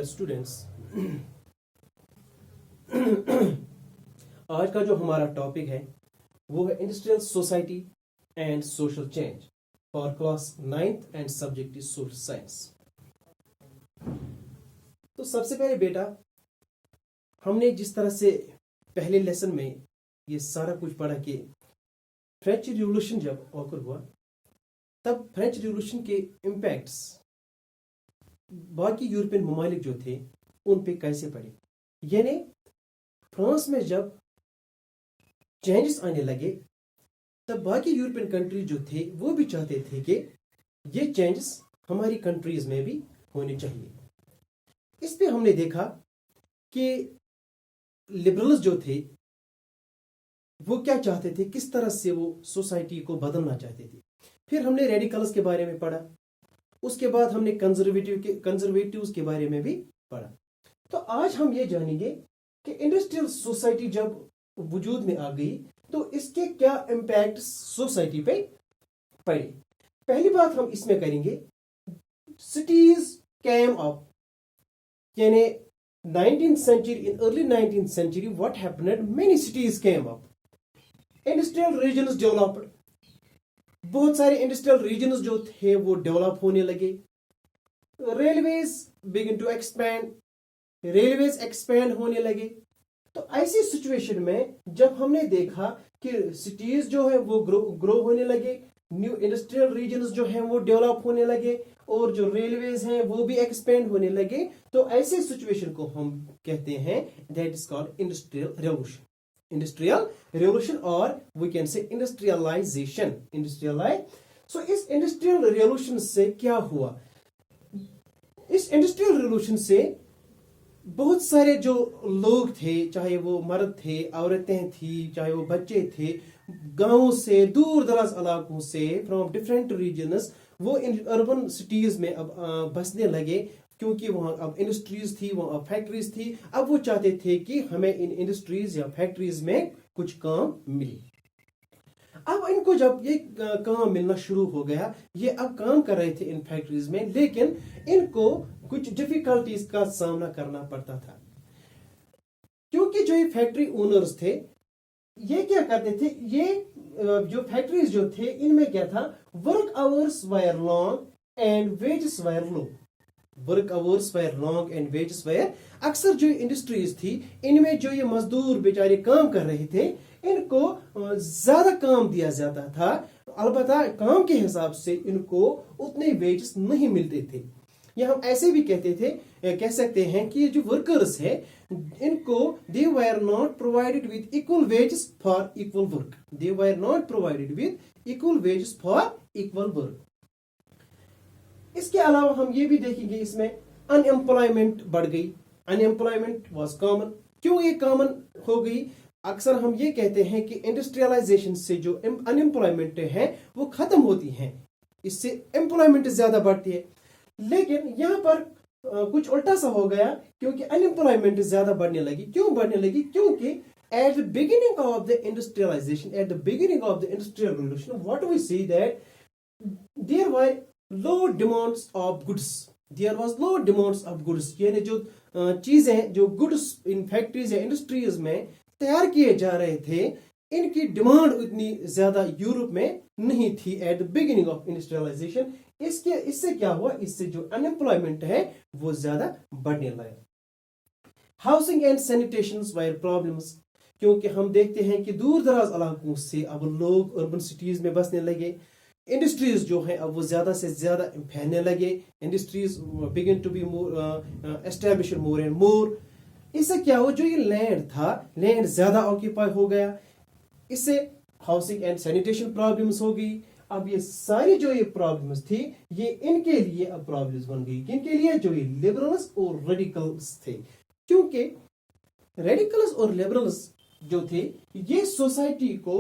Students آج کا جو ہمارا ٹاپک ہے وہ ہے industrial society and social change for class 9th and subject is social science. تو سب سے پہلے بیٹا ہم نے جس طرح سے پہلے لیسن میں یہ سارا کچھ پڑھا کہ فرینچ ریولوشن جب اوکر ہوا تب فرینچ ریولوشن کے امپیکٹس باقی یورپین ممالک جو تھے ان پہ کیسے پڑے. یعنی فرانس میں جب چینجز آنے لگے تب باقی یورپین کنٹری جو تھے وہ بھی چاہتے تھے کہ یہ چینجز ہماری کنٹریز میں بھی ہونے چاہیے. اس پہ ہم نے دیکھا کہ لبرلز جو تھے وہ کیا چاہتے تھے, کس طرح سے وہ سوسائٹی کو بدلنا چاہتے تھے. پھر ہم نے ریڈیکلز کے بارے میں پڑھا, اس کے بعد ہم نے کنزرویٹیوز کے بارے میں بھی پڑھا. تو آج ہم یہ جانیں گے کہ انڈسٹریل سوسائٹی جب وجود میں آ گئی تو اس کے کیا امپیکٹ سوسائٹی پہ پڑے. پہلی بات ہم اس میں کریں گے سٹیز کیم اپ, یعنی 19th century, in early 19th century what happened, many cities came up, industrial regions developed, بہت سارے انڈسٹریل ریجنز جو تھے وہ ڈیولپ ہونے لگے. Railways began to expand, railways expand ہونے لگے. تو ایسی سچویشن میں جب ہم نے دیکھا کہ سٹیز جو ہے وہ گرو ہونے لگے, نیو انڈسٹریل ریجنز جو ہیں وہ ڈیولپ ہونے لگے, اور جو ریلویز ہیں وہ بھی ایکسپینڈ ہونے لگے, تو ایسی سچویشن کو ہم کہتے ہیں that is called industrial revolution. Industrial revolution, or we can say industrialization. So اس industrial revolution سے کیا ہوا, اس industrial revolution سے بہت سارے جو لوگ تھے, چاہے وہ مرد تھے, عورتیں تھیں, چاہے وہ بچے تھے, گاؤں سے, دور دراز علاقوں سے, from different regions, وہ اربن سٹیز میں اب بسنے لگے, کیونکہ وہاں اب انڈسٹریز تھی, وہاں اب فیکٹریز تھی. اب وہ چاہتے تھے کہ ہمیں ان انڈسٹریز یا فیکٹریز میں کچھ کام ملے. اب ان کو جب یہ کام ملنا شروع ہو گیا, یہ اب کام کر رہے تھے ان فیکٹریز میں, لیکن ان کو کچھ ڈیفیکلٹیز کا سامنا کرنا پڑتا تھا, کیونکہ جو یہ فیکٹری اونرز تھے یہ کیا کرتے تھے, یہ جو فیکٹریز جو تھے ان میں کیا تھا, work hours were long and wages were low. Work hours were long and wages were, اکثر جو انڈسٹریز تھی ان میں جو یہ مزدور بیچارے کام کر رہے تھے ان کو زیادہ کام دیا جاتا تھا, البتہ کام کے حساب سے ان کو اتنے ویجز نہیں ملتے تھے. یا ہم ایسے بھی کہہ سکتے ہیں کہ یہ جو ورکرز ہیں ان کو they were not provided with equal wages for equal work. They were not provided with equal wages for equal work. اس کے علاوہ ہم یہ بھی دیکھیں گے اس میں ان امپلائمنٹ بڑھ گئی. ان امپلائمنٹ واز کامن. کیوں یہ کامن ہو گئی, اکثر ہم یہ کہتے ہیں کہ انڈسٹریلائزیشن سے جو ان امپلائمنٹ ہے وہ ختم ہوتی ہیں, اس سے امپلائمنٹ زیادہ بڑھتی ہے. لیکن یہاں پر کچھ الٹا سا ہو گیا, کیونکہ ان امپلائمنٹ زیادہ بڑھنے لگی. کیوں بڑھنے لگی, کیونکہ at the beginning of the industrialization, at the beginning of the industrial revolution, what we see that there were low demands of goods. There was low demands of goods. یعنی جو چیزیں جو گڈس ان فیکٹریز یا industries میں تیار کیے جا رہے تھے ان کی ڈیمانڈ اتنی زیادہ یورپ میں نہیں تھی at the beginning of industrialisation. اس سے کیا ہوا, اس سے جو ان امپلائمنٹ ہے وہ زیادہ بڑھنے لگا. Housing and sanitation wire problems, کیونکہ ہم دیکھتے ہیں کہ دور دراز علاقوں سے اب لوگ اربن سٹیز میں بسنے لگے. انڈسٹریز جو ہیں اب وہ زیادہ سے زیادہ پھیلنے لگے. Industries began to be establish more and more. اس سے کیا ہو, جو یہ لینڈ تھا, لینڈ زیادہ آکیپائی ہو گیا. اس سے ہاؤسنگ اینڈ سینیٹیشن پرابلمس ہو گئی. اب یہ ساری جو یہ پرابلمس تھی یہ ان کے لیے اب پرابلمس بن گئی. کن کے لیے, جو یہ لبرلز اور ریڈیکلز تھے. کیونکہ ریڈیکلز اور لبرلز جو تھے یہ سوسائٹی کو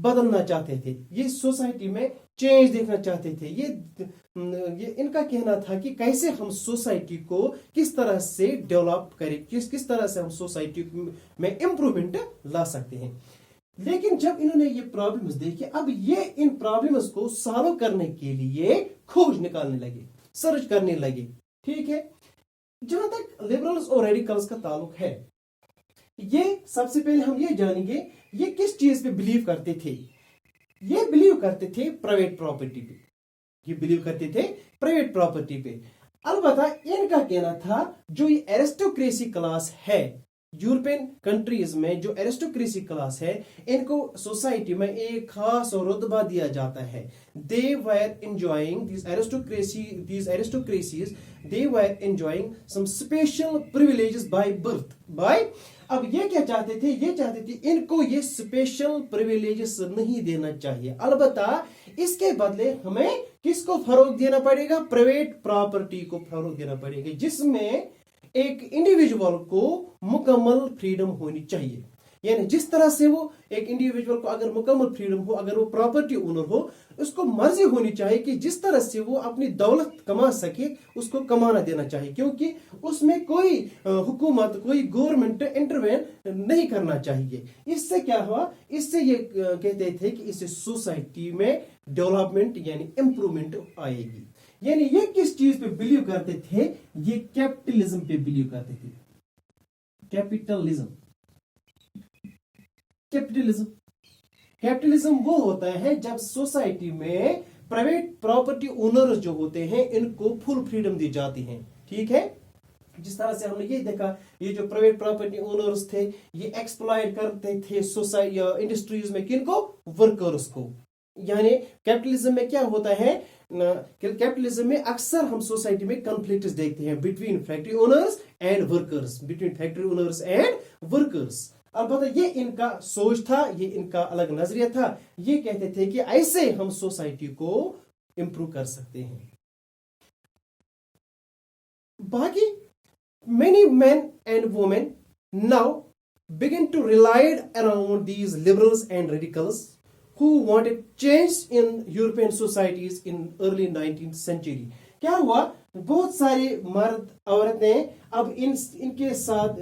بدلنا چاہتے تھے, یہ سوسائٹی میں چینج دیکھنا چاہتے تھے. یہ ان کا کہنا تھا کہ کیسے ہم سوسائٹی کو کس طرح سے ڈیولپ کریں, کس طرح سے ہم سوسائٹی میں امپرومنٹ لا سکتے ہیں. لیکن جب انہوں نے یہ پرابلمز دیکھی, اب یہ ان پرابلمز کو سالو کرنے کے لیے کھوج نکالنے لگے, سرچ کرنے لگے. ٹھیک ہے, जहां तक लिबरल्स और रेडिकल्स का ताल्लुक है, ये सबसे पहले हम ये जानेंगे ये किस चीज पे बिलीव करते थे। ये बिलीव करते थे प्राइवेट प्रॉपर्टी पे, ये बिलीव करते थे प्राइवेट प्रॉपर्टी पे। अलबत्ता इनका कहना था जो ये एरिस्टोक्रेसी क्लास है यूरोपियन कंट्रीज में, जो एरिस्टोक्रेसी क्लास है, इनको सोसाइटी में एक खास रुतबा दिया जाता है। दे वर enjoying these aristocracies, they were enjoying some special privileges by birth, by अब ये क्या चाहते थे, ये चाहते थे इनको ये स्पेशल प्रिविलेजेस नहीं देना चाहिए, अलबत्ता इसके बदले हमें किसको फरोग देना पड़ेगा, प्राइवेट प्रॉपर्टी को फरोग देना पड़ेगा, जिसमें एक इंडिविजुअल को मुकम्मल फ्रीडम होनी चाहिए। यानी जिस तरह से वो एक इंडिविजुअल को अगर मुकम्मल फ्रीडम हो, अगर वो प्रॉपर्टी ओनर हो, उसको मर्जी होनी चाहिए कि जिस तरह से वो अपनी दौलत कमा सके उसको कमाना देना चाहिए, क्योंकि उसमें कोई हुकूमत, कोई गवर्नमेंट इंटरवेन नहीं करना चाहिए। इससे क्या हुआ, इससे ये कहते थे कि इससे सोसाइटी में डेवलपमेंट यानी इंप्रूवमेंट आएगी। यानी ये किस चीज पे बिलीव करते थे, ये कैपिटलिज्म पे बिलीव करते थे। कैपिटलिज्म, कैपिटलिज्म, कैपिटलिज्म वो होता है जब सोसाइटी में प्राइवेट प्रॉपर्टी ओनर्स जो होते हैं इनको फुल फ्रीडम दी जाती है। ठीक है, जिस तरह से हमने ये देखा, ये जो प्राइवेट प्रॉपर्टी ओनर्स थे ये एक्सप्लॉइट करते थे सोसाइटी इंडस्ट्रीज में किनको, वर्कर्स को। यानी कैपिटलिज्म में क्या होता है, कैपिटलिज्म में अक्सर हम सोसाइटी में कॉन्फ्लिक्ट्स देखते हैं between factory owners and workers, between factory owners and workers. अलबत्ता ये इनका सोच था, ये इनका अलग नजरिया था। ये कहते थे कि ऐसे हम सोसाइटी को इंप्रूव कर सकते हैं। बाकी many men and women now begin to rely around these liberals and radicals who wanted change in European societies in early 19th century. क्या हुआ, बहुत सारे मर्द औरतें अब इनके साथ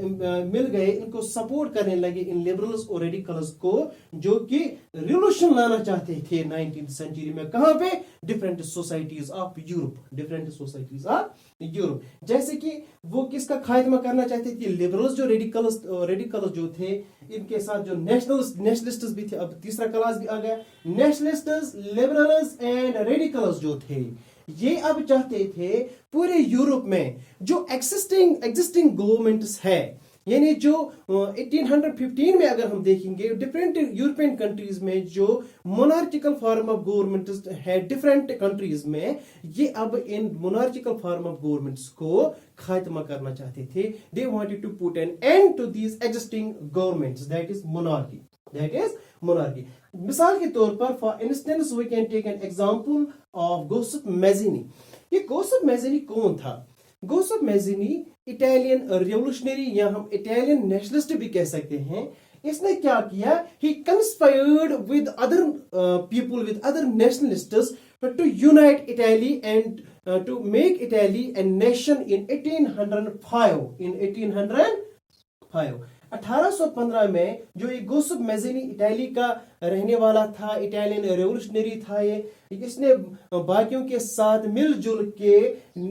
मिल गए, इनको सपोर्ट करने लगे, इन लिबरल्स और रेडिकल्स को, जो कि रिवॉल्यूशन लाना चाहते थे 19th सेंचुरी में। कहां पे, different societies of Europe, different societies of Europe. जैसे कि वो किसका खात्मा करना चाहते थे, लिबरल्स जो रेडिकल्स जो थे, इनके साथ जो नेशनलिस्ट्स भी थे, अब तीसरा क्लास भी आ गया, नेशनलिस्ट्स, लिबरल्स एंड रेडिकल्स जो थे, ये अब चाहते थे पूरे यूरोप में जो एग्जिस्टिंग गवर्नमेंट्स है, यानी जो 1815 में अगर हम देखेंगे डिफरेंट यूरोपियन कंट्रीज में जो मोनार्चिकल फॉर्म ऑफ गवर्नमेंट्स है डिफरेंट कंट्रीज में, ये अब इन मोनार्चिकल फॉर्म ऑफ गवर्नमेंट्स को खात्मा करना चाहते थे। They wanted to put an end to these existing governments, that is monarchy, that is monarchy. मिसाल के तौर पर for instance we can take an example of Giuseppe Mazzini. ये गोसेप मैज़िनी कौन था? गोसेप मैज़िनी इटालियन रिवोल्यूशनरी या हम Italian nationalist भी कह सकते हैं। इसने क्या किया, he conspired with other people, with other nationalists to unite Italy and to make Italy a nation in 1805, in 1805 1815 में जो एक गोसेप मैज़िनी इटाली का रहने वाला था, इटालियन रेवोल्यूशनरी था, ये इसने बाकियों के साथ मिलजुल के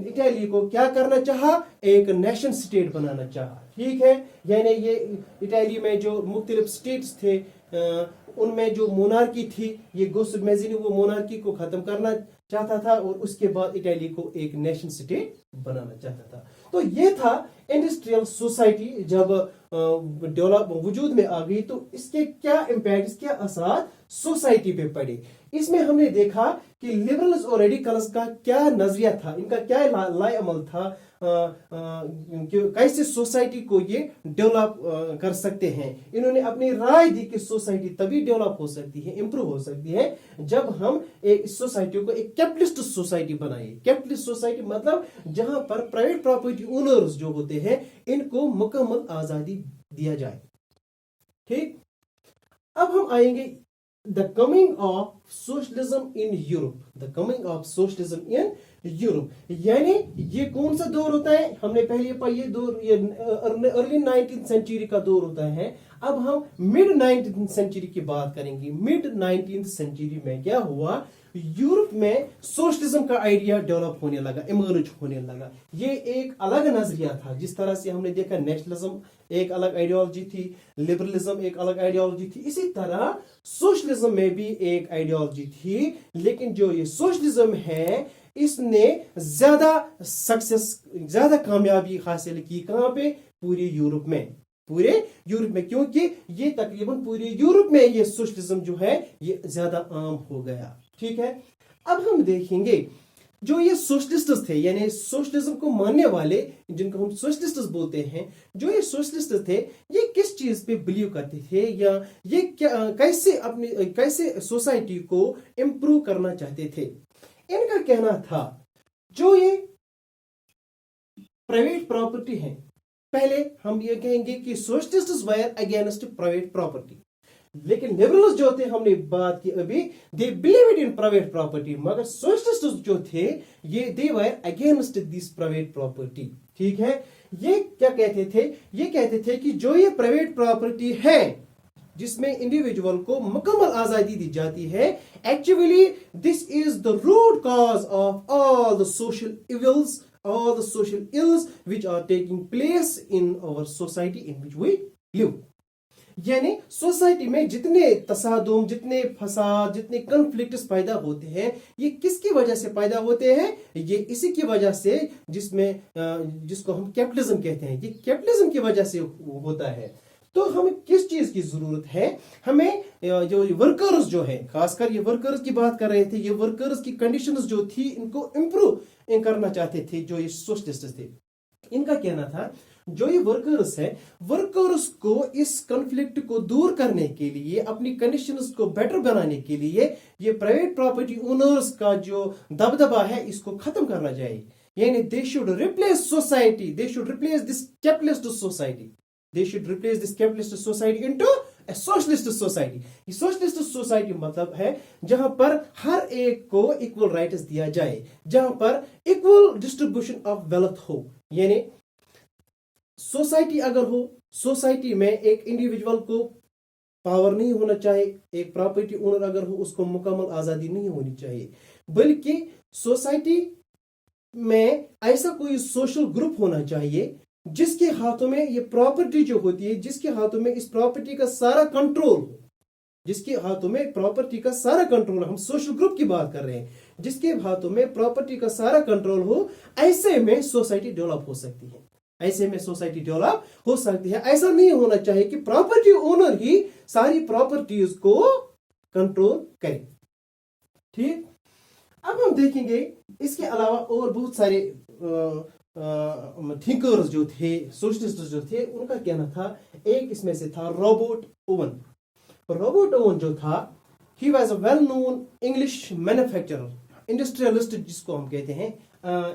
इटाली को क्या करना चाहा, एक नेशन स्टेट बनाना चाहा। ठीक है, यानी ये इटाली में जो मुख्तलिफ स्टेट्स थे उनमें जो मोनार्की थी, ये गोसेप मैज़िनी वो मोनार्की को खत्म करना चाहता था और उसके बाद इटाली को एक नेशन स्टेट बनाना चाहता था। तो ये था इंडस्ट्रियल सोसाइटी जब डेवलप वजूद में आ गई, तो इसके क्या इम्पैक्ट, इसके असर सोसाइटी पे पड़े। इसमें हमने देखा कि लिबरल्स और रेडिकल्स का क्या नजरिया था, इनका क्या लाए अमल था, कैसे सोसाइटी को ये डेवलप कर सकते हैं। इन्होंने अपनी राय दी कि सोसाइटी तभी डेवलप हो सकती है, इंप्रूव हो सकती है, जब हम एक सोसाइटी को एक कैपिटलिस्ट सोसाइटी बनाए। कैपिटलिस्ट सोसाइटी मतलब जहां पर प्राइवेट प्रॉपर्टी ओनर्स जो होते हैं इनको मुकम्मल आजादी दिया जाए। ठीक, अब हम आएंगे the coming of socialism in Europe. The coming of socialism in Europe. यानी ये कौन सा दौर होता है, हमने पहले ये दौर ये अर्ली 19th सेंचुरी का दौर होता है। अब हम मिड 19th सेंचुरी की बात करेंगे। मिड 19th सेंचुरी में क्या हुआ, यूरोप में सोशलिज्म का आइडिया डेवलप होने लगा, इमर्ज होने लगा। ये एक अलग नजरिया था। जिस तरह से हमने देखा नेशनलिज्म एक अलग आइडियोलॉजी थी, लिबरलिज्म एक अलग आइडियोलॉजी थी, इसी तरह सोशलिज्म में भी एक आइडियोलॉजी थी। लेकिन जो ये सोशलिज्म है इसने ज्यादा सक्सेस, ज्यादा कामयाबी हासिल की। कहां पे, पूरे यूरोप में, पूरे यूरोप में, क्योंकि ये तकरीबन पूरे यूरोप में ये सोशलिज्म जो है ये ज्यादा आम हो गया। ठीक है, अब हम देखेंगे जो ये सोशलिस्ट थे, यानी सोशलिज्म को मानने वाले, जिनको हम सोशलिस्ट बोलते हैं, जो ये सोशलिस्ट थे ये किस चीज पे बिलीव करते थे, या ये क्या कैसे सोसाइटी को इंप्रूव करना चाहते थे। इनका कहना था जो ये प्राइवेट प्रॉपर्टी है, पहले हम ये कहेंगे कि socialists were against private property, लेकिन लिबरल्स जो थे, हमने बात की अभी, they believe in private property, मगर सोशलिस्ट्स जो थे ये they were against this private property. ठीक है, ये क्या कहते थे, ये कहते थे कि जो ये प्राइवेट प्रॉपर्टी है जिसमें इंडिविजुअल को मुकम्मल आजादी दी जाती है, actually this is the root cause of all the social evils, all the social ills which are taking place in our society in which we live। यानी सोसाइटी में जितने तसादुम, जितने फसाद, जितने कन्फ्लिक्ट्स पैदा होते हैं, ये किसकी वजह से पैदा होते हैं, ये इसी की वजह से जिसमें जिसको हम कैपिटलिज्म कहते हैं, ये कैपिटलिज्म की वजह से होता है। तो हमें किस चीज की जरूरत है, हमें जो वर्कर्स जो है, खासकर ये वर्कर्स की बात कर रहे थे, ये वर्कर्स की कंडीशंस जो थी इनको इंप्रूव करना चाहते थे जो ये सोशलिस्ट थे। इनका कहना था जो ये वर्कर्स है, वर्कर्स को इस कॉन्फ्लिक्ट को दूर करने के लिए, अपनी कंडीशंस को बेटर बनाने के लिए, ये प्राइवेट प्रॉपर्टी ओनर्स का जो दबदबा है इसको खत्म करना चाहिए। यानी they should replace society, they should replace this capitalist society, they should replace this capitalist society into A socialist society. ये सोशलिस्ट सोसाइटी मतलब है जहां पर हर एक को इक्वल राइट्स दिया जाए, जहां पर इक्वल डिस्ट्रीब्यूशन ऑफ वेल्थ हो। यानी सोसाइटी अगर हो, सोसाइटी में एक इंडिविजुअल को पावर नहीं होना चाहिए, एक प्रॉपर्टी ओनर अगर हो उसको मुकम्मल आजादी नहीं होनी चाहिए, बल्कि सोसाइटी में ऐसा कोई सोशल ग्रुप होना चाहिए जिसके हाथों में ये प्रॉपर्टी जो होती है, जिसके हाथों में इस प्रॉपर्टी का सारा कंट्रोल हो, जिसके हाथों में प्रॉपर्टी का सारा कंट्रोल, हम सोशल ग्रुप की बात कर रहे हैं, जिसके हाथों में प्रॉपर्टी का सारा कंट्रोल हो, ऐसे में सोसाइटी डेवलप हो सकती है, ऐसे में सोसाइटी डेवलप हो सकती है। ऐसा नहीं होना चाहिए कि प्रॉपर्टी ओनर ही सारी प्रॉपर्टीज को कंट्रोल करे। ठीक, अब हम देखेंगे इसके अलावा और बहुत सारे थिंकर्स जो थे, सोशलिस्ट जो थे, उनका कहना था, एक इसमें से था रॉबर्ट ओवन। रॉबर्ट ओवन जो था, he was a well known English manufacturer, industrialist जिसको हम कहते हैं,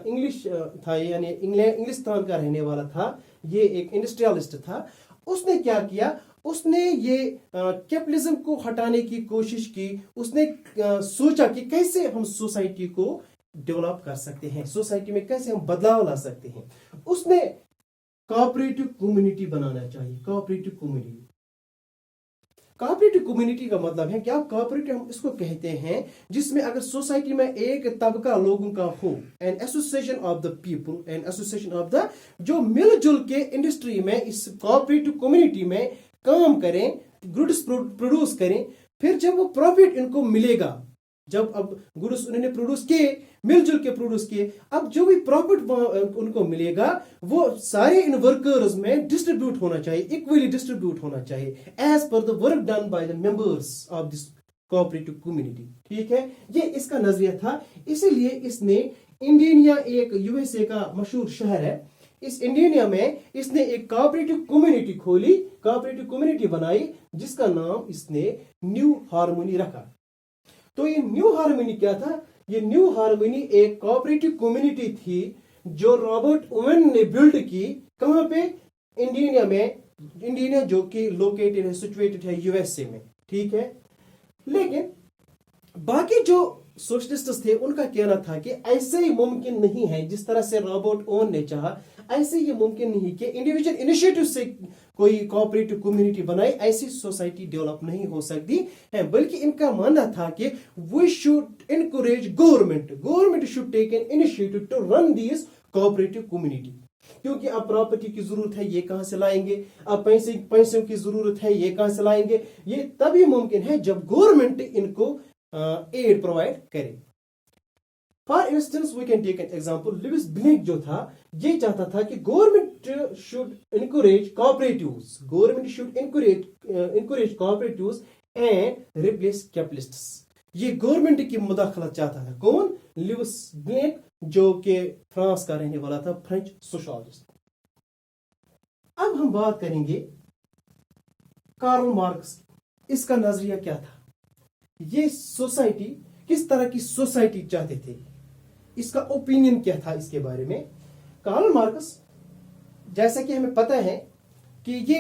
इंग्लिश था, यानी इंग्लिस्तान का रहने वाला था, ये एक इंडस्ट्रियलिस्ट था। उसने क्या किया, उसने ये कैपिटलिज्म को हटाने की कोशिश की। उसने सोचा कि कैसे हम सोसाइटी को डेवलप कर सकते हैं, सोसाइटी में कैसे हम बदलाव ला सकते हैं। उसने कोऑपरेटिव कम्युनिटी बनाना चाहिए, कोऑपरेटिव कम्युनिटी। कोऑपरेटिव कम्युनिटी का मतलब है क्या, कोऑपरेटिव हम इसको कहते हैं जिसमें अगर सोसाइटी में एक तबका लोगों का हो, an association of the people, an association of the, जो मिलजुल के इंडस्ट्री में इस कोऑपरेटिव कम्युनिटी में काम करें, गुड्स प्रोड्यूस करें, फिर जब वो प्रॉफिट इनको मिलेगा, जब अब गुड्स उन्होंने प्रोड्यूस किए, मिलजुल के प्रोड्यूस किए, अब जो भी प्रॉफिट उनको मिलेगा वो सारे इन वर्कर्स में डिस्ट्रीब्यूट होना चाहिए, इक्वली डिस्ट्रीब्यूट होना चाहिए, as per the work done by the members of this cooperative community. ठीक है, ये इसका नजरिया था। इसीलिए इसने इंडिया, एक यूएसए का मशहूर शहर है, इस इंडिया में इसने एक कोऑपरेटिव कम्युनिटी खोली, कोऑपरेटिव कम्युनिटी बनाई, जिसका नाम इसने न्यू हार्मनी रखा। तो ये न्यू हार्मनी क्या था, ये न्यू हार्मनी एक कोऑपरेटिव कम्युनिटी थी जो रॉबर्ट ओवन ने बिल्ड की। कहां पे, इंडिया में, इंडिया जो कि लोकेटेड है, सिचुएटेड है यूएसए में। ठीक है, लेकिन बाकी जो सोशलिस्ट्स थे उनका कहना था कि ऐसे ही मुमकिन नहीं है जिस तरह से रॉबर्ट ओवन ने चाहा, ऐसे ये मुमकिन नहीं कि इंडिविजुअल इनिशिएटिव से कोई कोऑपरेटिव कम्युनिटी बनाए, ऐसी सोसाइटी डेवलप नहीं हो सकती है। बल्कि इनका मानना था कि we should encourage government should take an initiative to run this cooperative community. क्योंकि अब प्रॉपर्टी की जरूरत है, ये कहां से लाएंगे, अब पैसों की जरूरत है, ये कहां से लाएंगे। ये तभी मुमकिन है जब गवर्नमेंट इनको एड प्रोवाइड करे। For instance we can take an example, Louis Blanc जो था ये चाहता था कि government should encourage cooperatives and replace capitalists. ये गवर्नमेंट की मुदाखलत चाहता था। कौन? लुइस ब्लिंक, जो कि फ्रांस का रहने वाला था, फ्रेंच सोशलिस्ट। अब हम बात करेंगे कार्ल मार्क्स की। इसका नजरिया क्या था, ये सोसाइटी किस तरह की सोसाइटी चाहते थे, इसका ओपिनियन क्या था इसके बारे में। कार्ल मार्क्स, जैसा कि हमें पता है कि ये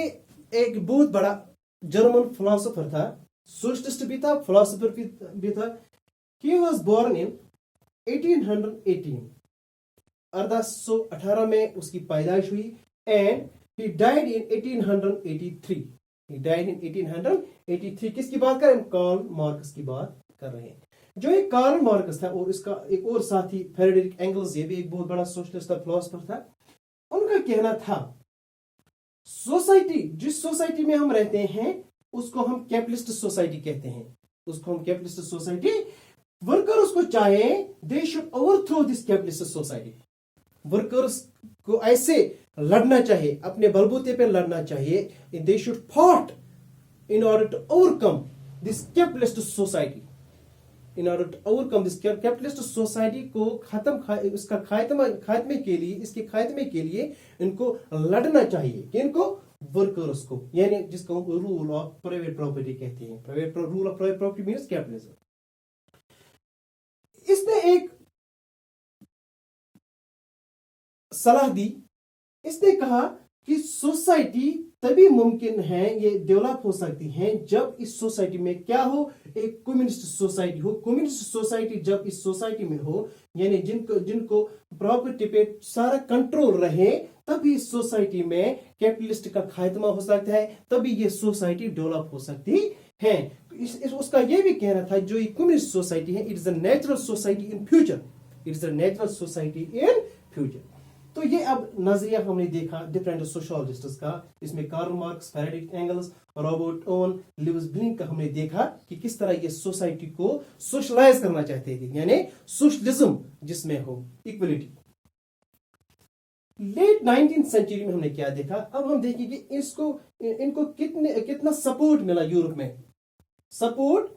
एक बहुत बड़ा जर्मन फिलोसोफर था, सोशलिस्ट भी था, फिलोसोफर भी था। ही वाज बोर्न इन 1818, 1818 में उसकी पैदाइश हुई, and he died in 1883। He died in 1883। किसकी बात कर रहे हैं? कार्ल मार्क्स की बात कर रहे हैं। जो एक कार्ल मार्क्स था और इसका एक और साथी फ्रेडरिक एंगल्स, ये भी एक बहुत बड़ा सोशलिस्ट फिलोसोफर था। उनका कहना था सोसाइटी, जिस सोसाइटी में हम रहते हैं उसको हम कैपिटलिस्ट सोसाइटी कहते हैं, उसको हम कैपिटलिस्ट सोसाइटी। वर्कर्स को चाहे they should overthrow this capitalist society. Workers को ऐसे लड़ना चाहिए, अपने बलबूते पे लड़ना चाहिए। They should fought in order to overcome this capitalist society. In order to overcome this capitalist society को इसका खात्मे के लिए, इसके खात्मे के लिए इनको लड़ना चाहिए। किनको? वर्कर्स को, यानी जिसको रूल ऑफ प्राइवेट प्रॉपर्टी कहते हैं। Rule of private property means capitalism. इसने एक सलाह दी, इसने कहा कि सोसाइटी तभी मुमकिन है, ये डेवलप हो सकती है जब इस सोसाइटी में क्या हो, एक कम्युनिस्ट सोसाइटी हो। कम्युनिस्ट सोसाइटी जब इस सोसाइटी में हो, यानी जिनको प्रॉपर्टी पे सारा कंट्रोल रहे, तभी इस सोसाइटी में कैपिटलिस्ट का खात्मा हो सकता है, तभी ये सोसाइटी डेवलप हो सकती है। उसका ये भी कहना था जो ये कम्युनिस्ट सोसाइटी है, it is a natural society in future, it is a natural society in future. तो ये अब नजरिया हमने देखा डिफरेंट सोशलिस्ट्स का, इसमें Karl Marx, Friedrich Engels, Robert Owen, Louis Blanc का हमने देखा कि किस तरह ये सोसाइटी को सोशलाइज करना चाहते थे, यानी सोशलिज्म जिसमें हो इक्वलिटी। लेट 19th सेंचुरी में हमने क्या देखा, अब हम देखेंगे इनको कितना सपोर्ट मिला यूरोप में। सपोर्ट